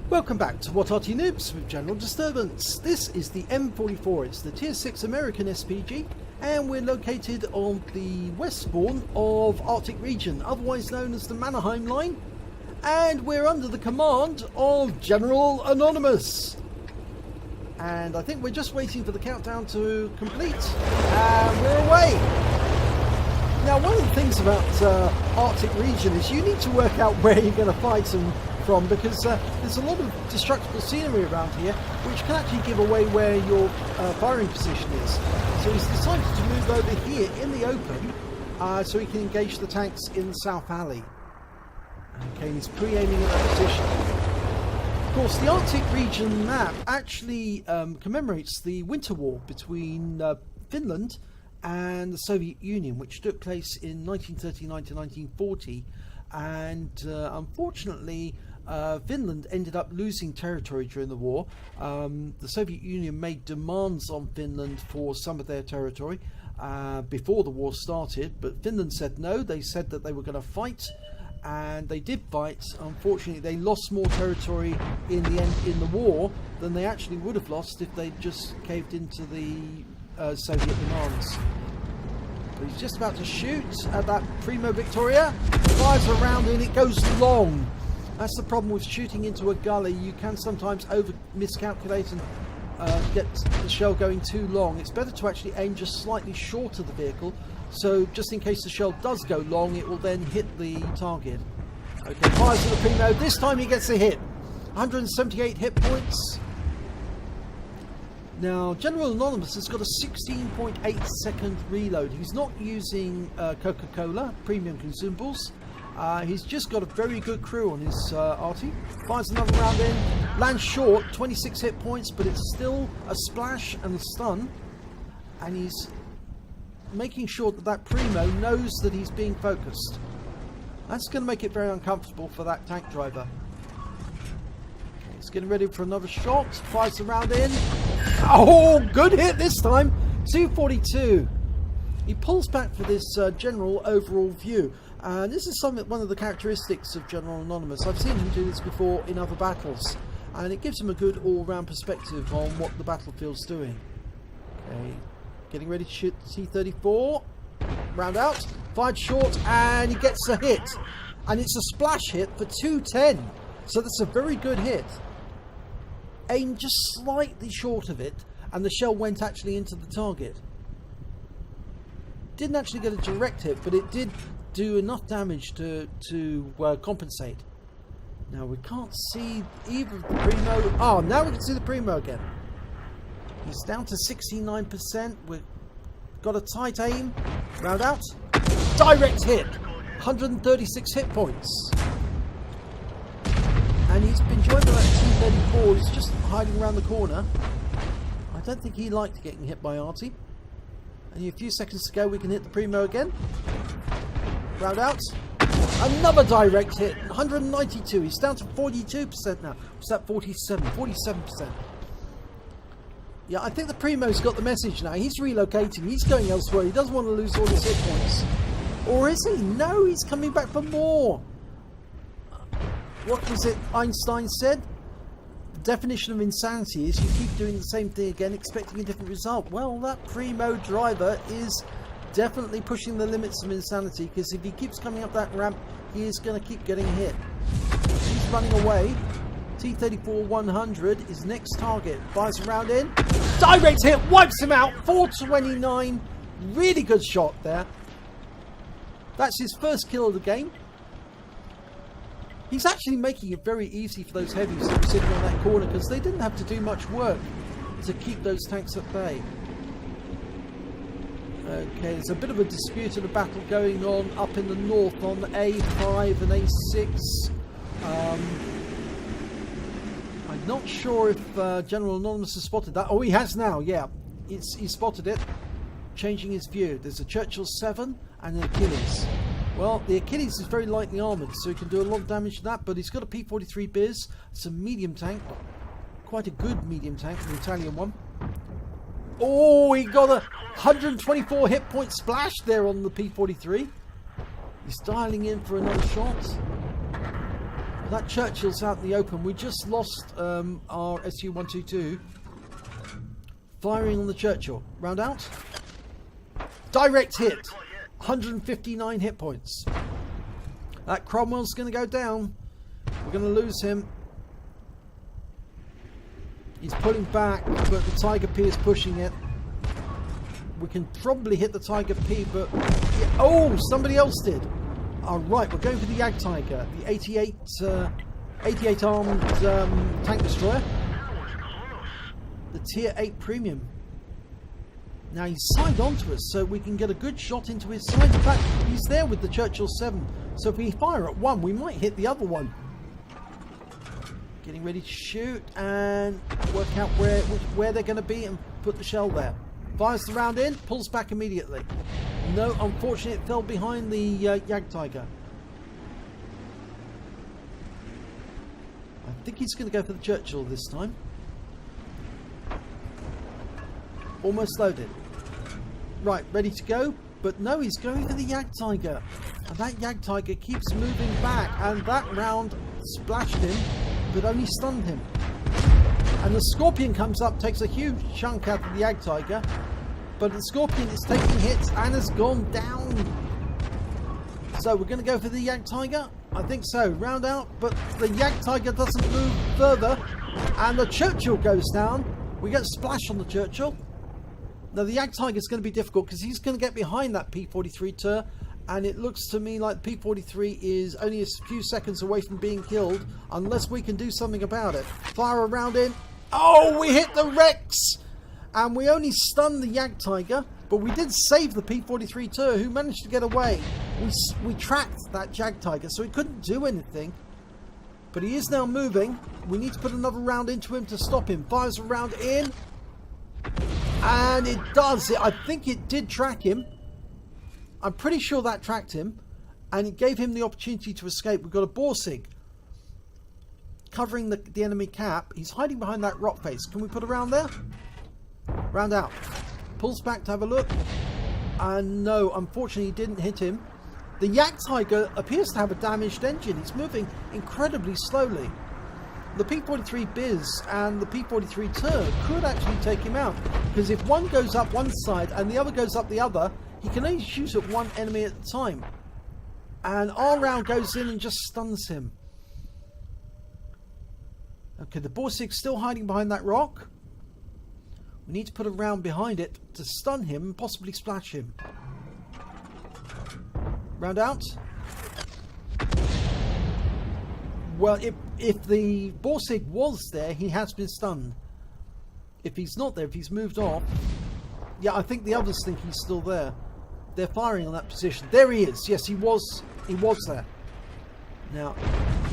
Welcome back to What Arty Noobs with General Disturbance. This is the M44, it's the Tier 6 American SPG, and we're located on the west spawn of Arctic region, otherwise known as the Mannerheim line, and we're under the command of General Anonymous. And I think we're just waiting for the countdown to complete, and we're away. Now, one of the things about Arctic region is you need to work out where you're going to fight them from, because there's a lot of destructible scenery around here which can actually give away where your firing position is. So he's decided to move over here in the open so he can engage the tanks in the South Alley. Okay, he's pre-aiming at that position. Of course, the Arctic region map actually commemorates the Winter War between Finland and the Soviet Union, which took place in 1939 to 1940, and unfortunately Finland ended up losing territory during the war. The Soviet Union made demands on Finland for some of their territory before the war started, but Finland said no. They said that they were going to fight, and they did fight. Unfortunately, they lost more territory in the end in the war than they actually would have lost if they just caved into the Soviet demands. But he's just about to shoot at that Primo Victoria. Fires around and it goes long. That's the problem with shooting into a gully. You can sometimes miscalculate and get the shell going too long. It's better to actually aim just slightly short of the vehicle, so just in case the shell does go long, it will then hit the target. Okay, fires to the Primo. This time he gets a hit. 178 hit points. Now, General Anonymous has got a 16.8 second reload. He's not using Coca-Cola premium consumables. He's just got a very good crew on his Arty. Fires another round in, lands short, 26 hit points, but it's still a splash and a stun. And he's making sure that that Primo knows that he's being focused. That's going to make it very uncomfortable for that tank driver. Okay, he's getting ready for another shot. Fires the round in. Oh, good hit this time. 242. He pulls back for this general overall view. And this is one of the characteristics of General Anonymous. I've seen him do this before in other battles, and it gives him a good all-round perspective on what the battlefield's doing. Okay, getting ready to shoot T-34. Round out, fired short, and he gets a hit. And it's a splash hit for 210. So that's a very good hit. Aimed just slightly short of it, and the shell went actually into the target. Didn't actually get a direct hit, but it did do enough damage to compensate. Now we can't see either of the Primo. Oh, now we can see the Primo again. He's down to 69%. We've got a tight aim. Round out. Direct hit. 136 hit points. And he's been joined by that T-34. He's just hiding around the corner. I don't think he liked getting hit by Arty. Only a few seconds to go, we can hit the Primo again. Round out. Another direct hit. 192. He's down to 42% now. Was that 47? 47%. Yeah, I think the Primo's got the message now. He's relocating. He's going elsewhere. He doesn't want to lose all his hit points. Or is he? No, he's coming back for more. What was it Einstein said? The definition of insanity is you keep doing the same thing again, expecting a different result. Well, that Primo driver is definitely pushing the limits of insanity, because if he keeps coming up that ramp, he is going to keep getting hit. He's running away. T-34 100 is next target. Fires a round in. Direct hit, wipes him out. 429. Really good shot there. That's his first kill of the game. He's actually making it very easy for those heavies that were sitting on that corner, because they didn't have to do much work to keep those tanks at bay. Okay, there's a bit of a dispute and a battle going on up in the north on A5 and A6. I'm not sure if General Anonymous has spotted that. Oh, he has now, yeah. He spotted it. Changing his view. There's a Churchill 7 and an Achilles. Well, the Achilles is very lightly armoured, so he can do a lot of damage to that, but he's got a P43 Biz. It's a medium tank. Quite a good medium tank, an Italian one. Oh, he got a 124 hit point splash there on the P43. He's dialing in for another shot. That Churchill's out in the open. We just lost our SU-122 firing on the Churchill. Round out. Direct hit. 159 hit points. That Cromwell's going to go down. We're going to lose him. He's pulling back, but the Tiger P is pushing it. We can probably hit the Tiger P, but... Yeah. Oh, somebody else did. Alright, we're going for the Yag Tiger. The 88 armed tank destroyer. The tier 8 premium. Now he's signed on to us, so we can get a good shot into his side. In fact, he's there with the Churchill 7. So if we fire at one, we might hit the other one. Getting ready to shoot and work out where they're going to be and put the shell there. Fires the round in, pulls back immediately. No, unfortunately it fell behind the Yag Tiger. I think he's going to go for the Churchill this time. Almost loaded. Right, ready to go. But no, he's going for the Yag Tiger. And that Yag Tiger keeps moving back. And that round splashed him, but only stunned him. And the Scorpion comes up, takes a huge chunk out of the Yag Tiger. But the Scorpion is taking hits and has gone down. So we're going to go for the Yag Tiger? I think so. Round out, but the Yag Tiger doesn't move further. And the Churchill goes down. We get a splash on the Churchill. Now the Yag Tiger is going to be difficult because he's going to get behind that P43 Tur. And it looks to me like P43 is only a few seconds away from being killed. Unless we can do something about it. Fire a round in. Oh, we hit the Rex! And we only stunned the Yag Tiger, but we did save the P43 Tur, who managed to get away. We tracked that Yag Tiger, so he couldn't do anything. But he is now moving. We need to put another round into him to stop him. Fires a round in. And it does. I think it did track him. I'm pretty sure that tracked him. And it gave him the opportunity to escape. We've got a Borsig covering the enemy cap. He's hiding behind that rock face. Can we put a round there? Round out. Pulls back to have a look. And no, unfortunately he didn't hit him. The Yag Tiger appears to have a damaged engine. He's moving incredibly slowly. The P43 Biz and the P43 Tur could actually take him out. Because if one goes up one side and the other goes up the other, he can only shoot at one enemy at a time. And our round goes in and just stuns him. Okay, the Borsig's still hiding behind that rock. We need to put a round behind it to stun him and possibly splash him. Round out. Well, if the Borsig was there, he has been stunned. If he's not there, if he's moved off... Yeah, I think the others think he's still there. They're firing on that position. There he is. Yes, he was there. Now,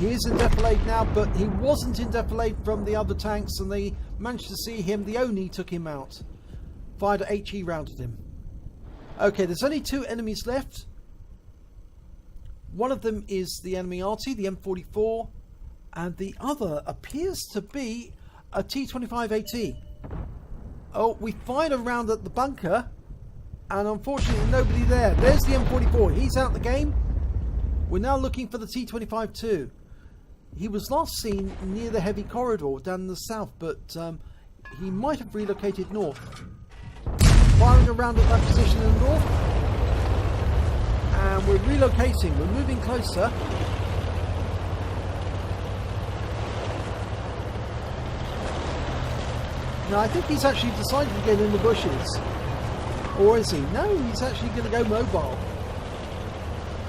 he is in defilade now, but he wasn't in defilade from the other tanks, and they managed to see him. The Oni took him out. Fired a HE round at him. Okay, there's only two enemies left. One of them is the enemy Arty, the M44, and the other appears to be a T25AT. Oh, we fired a round at the bunker, and unfortunately nobody there. There's the M44. He's out the game. We're now looking for the T25-2. He was last seen near the heavy corridor down in the south, but he might have relocated north. Firing around at that position in the north. And we're relocating. We're moving closer. Now, I think he's actually decided to get in the bushes. Or is he? No, he's actually going to go mobile.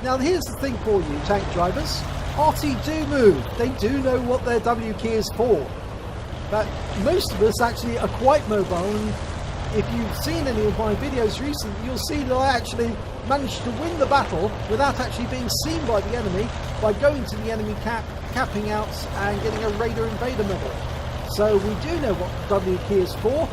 Now, here's the thing for you, tank drivers. Arty do move. They do know what their W key is for. But most of us actually are quite mobile. And if you've seen any of my videos recently, you'll see that I actually managed to win the battle without actually being seen by the enemy by going to the enemy capping out and getting a Raider Invader medal. So we do know what the W key is for,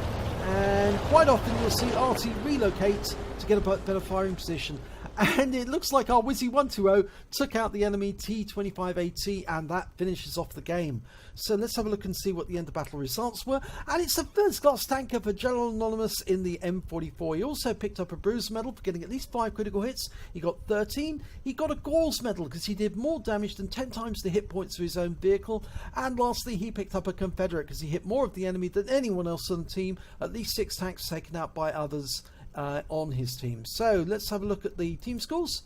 and quite often you'll see Arty relocate to get a better firing position. And it looks like our Wizzy 120 took out the enemy T25AT, and that finishes off the game. So let's have a look and see what the end of battle results were. And it's a first class tanker for General Anonymous in the M44. He also picked up a bruise medal for getting at least 5 critical hits. He got 13. He got a Gore's medal because he did more damage than 10 times the hit points of his own vehicle. And lastly, he picked up a Confederate because he hit more of the enemy than anyone else on the team. At least 6 tanks taken out by others on his team. So let's have a look at the team scores.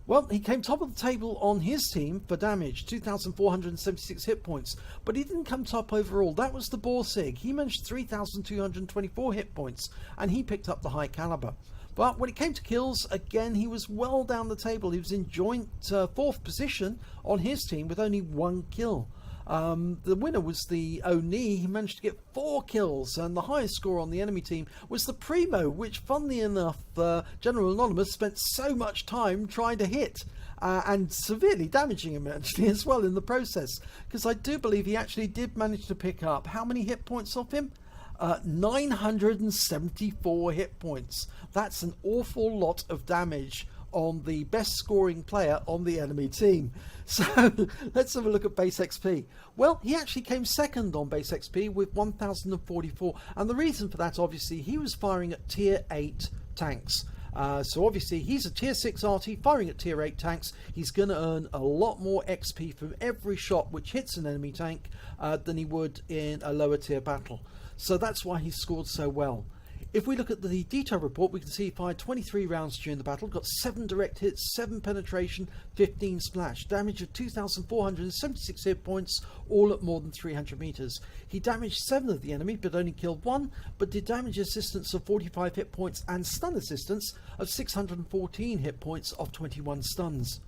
Well, he came top of the table on his team for damage, 2,476 hit points, but he didn't come top overall. That was the Borsig. He managed 3,224 hit points, and he picked up the high caliber. But when it came to kills, again, he was well down the table. He was in joint 4th position on his team with only 1 kill. The winner was the Oni. He managed to get 4 kills, and the highest score on the enemy team was the Primo, which, funnily enough, General Anonymous spent so much time trying to hit and severely damaging him actually as well in the process, because I do believe he actually did manage to pick up how many hit points off him? 974 hit points. That's an awful lot of damage on the best scoring player on the enemy team. So let's have a look at base XP. Well, he actually came second on base XP with 1044, and the reason for that, obviously, he was firing at tier 8 tanks. So obviously he's a tier 6 Arty firing at tier 8 tanks. He's going to earn a lot more XP from every shot which hits an enemy tank than he would in a lower tier battle. So that's why he scored so well. If we look at the detail report, we can see he fired 23 rounds during the battle, got 7 direct hits, 7 penetration, 15 splash, damage of 2,476 hit points, all at more than 300 meters. He damaged 7 of the enemy, but only killed 1, but did damage assistance of 45 hit points and stun assistance of 614 hit points of 21 stuns.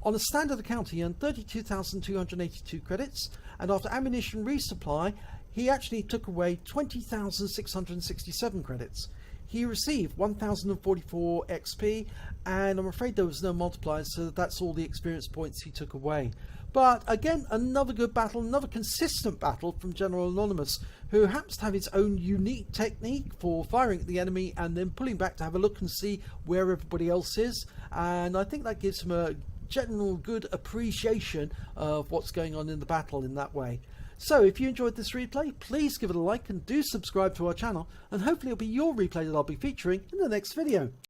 On a standard account, he earned 32,282 credits, and after ammunition resupply, he actually took away 20,667 credits. He received 1,044 XP, and I'm afraid there was no multiplier, so that's all the experience points he took away. But again, another good battle, another consistent battle from General Anonymous, who happens to have his own unique technique for firing at the enemy and then pulling back to have a look and see where everybody else is. And I think that gives him a general good appreciation of what's going on in the battle in that way. So if you enjoyed this replay, please give it a like and do subscribe to our channel, and hopefully it'll be your replay that I'll be featuring in the next video.